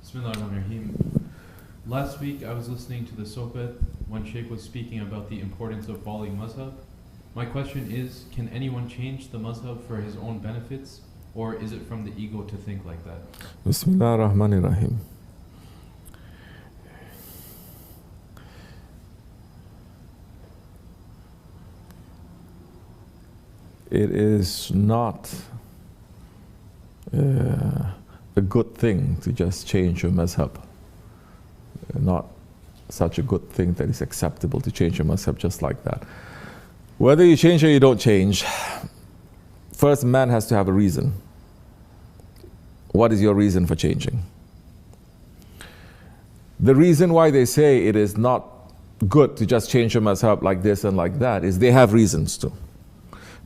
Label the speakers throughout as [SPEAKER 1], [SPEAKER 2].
[SPEAKER 1] Bismillahirrahmanirrahim. Last week I was listening to the Sohbet when Sheikh was speaking about the importance of following mazhab. My question is, can anyone change the mazhab for his own benefits, or is it from the ego to think like that?
[SPEAKER 2] Bismillahirrahmanirrahim. It is not a good thing to just change your mazhab. Not such a good thing that it's acceptable to change your mazhab just like that. Whether you change or you don't change, first man has to have a reason. What is your reason for changing? The reason why they say it is not good to just change your mazhab like this and like that is they have reasons to.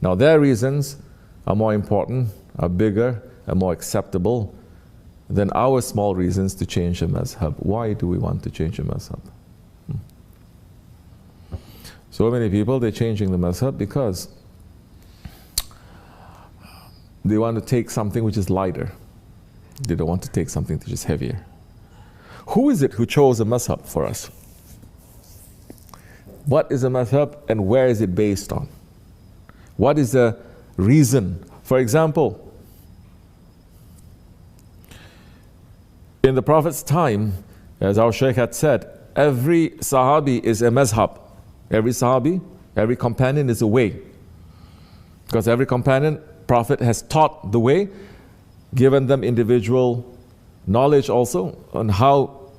[SPEAKER 2] Now their reasons are more important, are bigger, and more acceptable than our small reasons to change a mazhab. Why do we want to change a mazhab? So many people, they're changing the mazhab because they want to take something which is lighter. They don't want to take something which is heavier. Who is it who chose a mazhab for us? What is a mazhab and where is it based on? What is the reason? For example, in the Prophet's time, as our Shaykh had said, every Sahabi is a mazhab. Every Sahabi, every companion is a way. Because every companion, Prophet has taught the way, given them individual knowledge also on how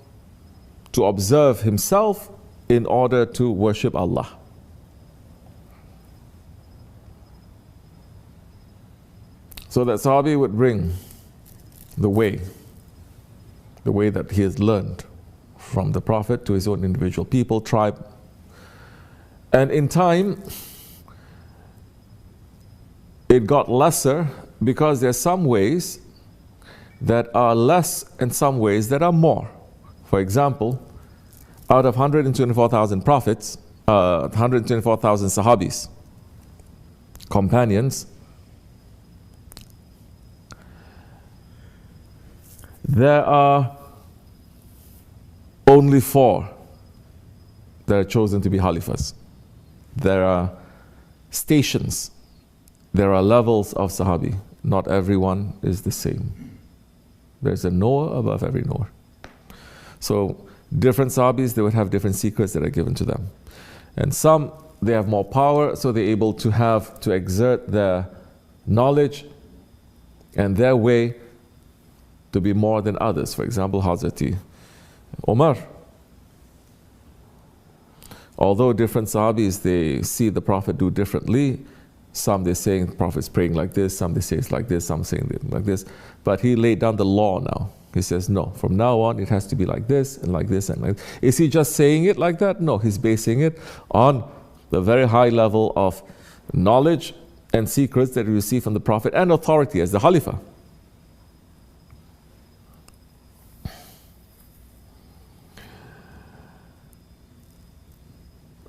[SPEAKER 2] to observe himself in order to worship Allah. So that Sahabi would bring the way that he has learned from the Prophet to his own individual people, tribe. And in time, it got lesser because there are some ways that are less and some ways that are more. For example, out of 124,000 prophets, 124,000 Sahabis, companions, there are only 4 that are chosen to be Khalifas. There are stations, there are levels of Sahabi. Not everyone is the same. There's a Noah above every Noah. So different Sahabis, they would have different secrets that are given to them. And some, they have more power, so they're able to exert their knowledge and their way to be more than others. For example, Hazrati Omar. Although different Sahabis, they see the Prophet do differently. Some they're saying the Prophet's praying like this, some they say it's like this, some saying it like this. But he laid down the law now. He says, no, from now on it has to be like this and like this and like this. Is he just saying it like that? No, he's basing it on the very high level of knowledge and secrets that he received from the Prophet and authority as the Khalifa.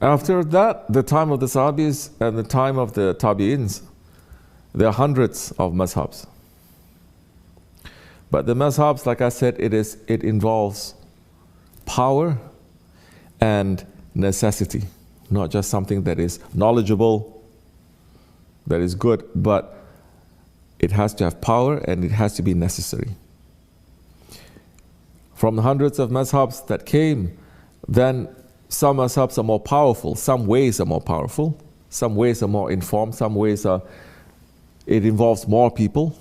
[SPEAKER 2] After that, the time of the Sahabis and the time of the Tabi'ins, there are hundreds of mazhabs. But the mazhabs, like I said, it involves power and necessity. Not just something that is knowledgeable, that is good, but it has to have power and it has to be necessary. From the hundreds of mazhabs that came, then some mazhabs are more powerful, some ways are more powerful, some ways are more informed, some ways it involves more people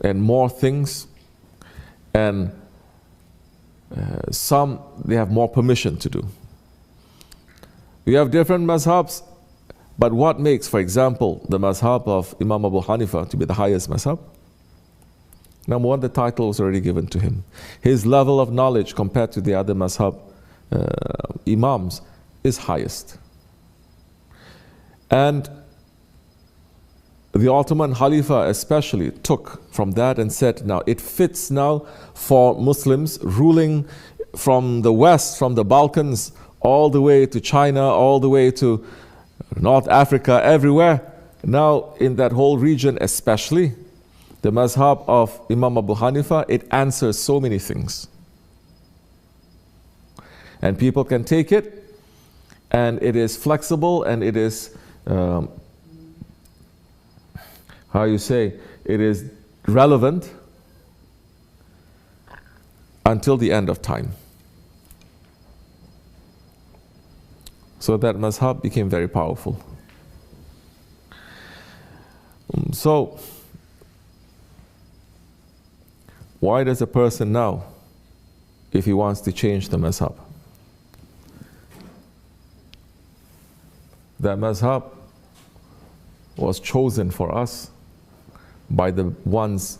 [SPEAKER 2] and more things, and some they have more permission to do. We have different mazhabs, but what makes, for example, the mazhab of Imam Abu Hanifa to be the highest mazhab? Number one, the title was already given to him. His level of knowledge compared to the other mazhab imams is highest. And the Ottoman Khalifa especially took from that and said, now it fits now for Muslims ruling from the West, from the Balkans, all the way to China, all the way to North Africa, everywhere. Now in that whole region especially, The mazhab of Imam Abu Hanifa, it answers so many things. And people can take it, and it is flexible, and it is, it is relevant until the end of time. So that mazhab became very powerful. So, why does a person now, if he wants to change the mazhab? That mazhab was chosen for us by the ones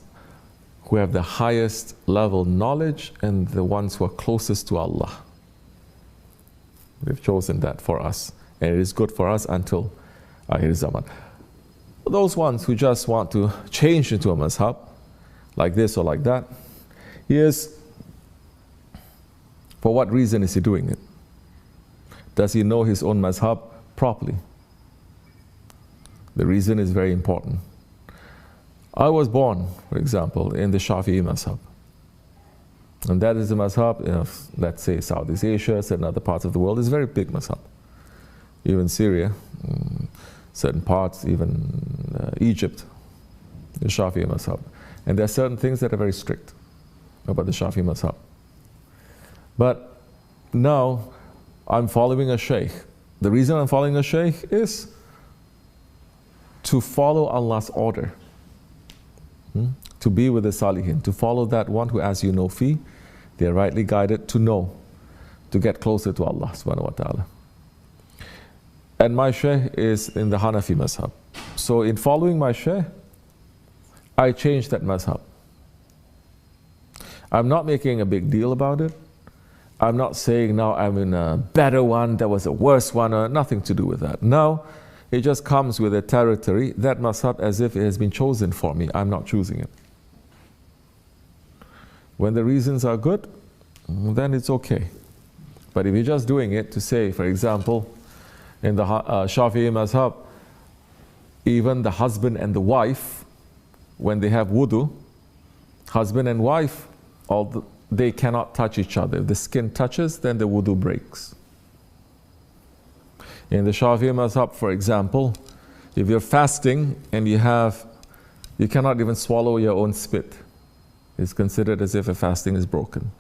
[SPEAKER 2] who have the highest level knowledge and the ones who are closest to Allah. They've chosen that for us, and it is good for us until Akhir Zaman. Those ones who just want to change into a mazhab, like this or like that, for what reason is he doing it? Does he know his own mazhab properly? The reason is very important. I was born, for example, in the Shafi'i mazhab. And that is the mazhab of, let's say, Southeast Asia, certain other parts of the world. It's a very big mazhab. Even Syria, certain parts, even Egypt, the Shafi'i mazhab. And there are certain things that are very strict about the Shafi'i mazhab. But now I'm following a sheikh. The reason I'm following a sheikh is to follow Allah's order. To be with the Salihin, to follow that one who, as you know, they are rightly guided to know, to get closer to Allah subhanahu wa ta'ala. And my shaykh is in the Hanafi mazhab. So in following my shaykh, I changed that mazhab. I'm not making a big deal about it. I'm not saying now I'm in a better one, that was a worse one, or nothing to do with that. Now, it just comes with a territory, that mazhab, as if it has been chosen for me. I'm not choosing it. When the reasons are good, then it's okay. But if you're just doing it to say, for example, in the Shafi'i mazhab, even the husband and the wife, when they have wudu, husband and wife, they cannot touch each other. If the skin touches, then the wudu breaks. In the Shafi'i mazhab, for example, if you're fasting and you cannot even swallow your own spit, it's considered as if a fasting is broken.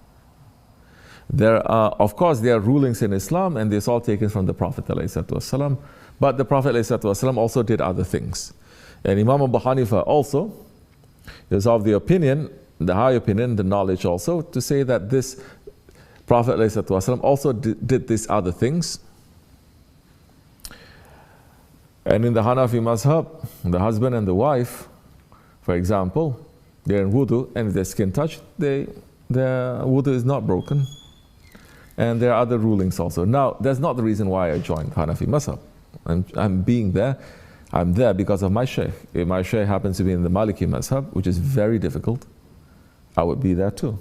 [SPEAKER 2] Of course, there are rulings in Islam, and it's all taken from the Prophet ﷺ, but the Prophet ﷺ also did other things. And Imam Abu Hanifa also is of the opinion, the high opinion, the knowledge also, to say that this Prophet ﷺ also did these other things. And in the Hanafi mazhab, the husband and the wife, for example, they're in wudu, and if their skin touched, their wudu is not broken. And there are other rulings also. Now, that's not the reason why I joined Hanafi mazhab. I'm there because of my shaykh. If my shaykh happens to be in the Maliki mazhab, which is very difficult, I would be there too.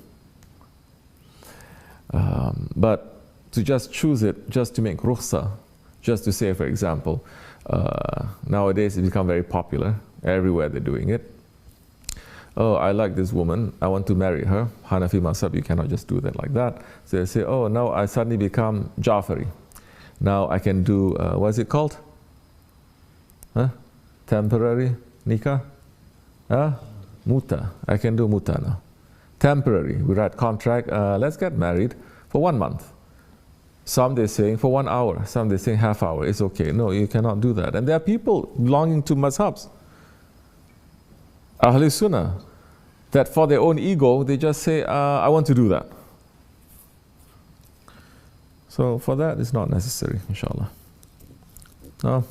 [SPEAKER 2] But to just choose it, just to make rukhsa, just to say, for example, nowadays it's become very popular. Everywhere they're doing it. Oh, I like this woman, I want to marry her. Hanafi mazhab, you cannot just do that like that. So they say, oh, now I suddenly become Jafari. Now I can do, what is it called? Temporary nikah? Muta. I can do muta now. Temporary, we write contract, let's get married for 1 month. Some they're saying for 1 hour, some they're saying half hour, it's okay. No, you cannot do that. And there are people belonging to mazhabs, Ahl Sunnah, that for their own ego, they just say, I want to do that. So for that, it's not necessary, inshallah. No.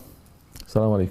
[SPEAKER 2] Assalamu alaikum.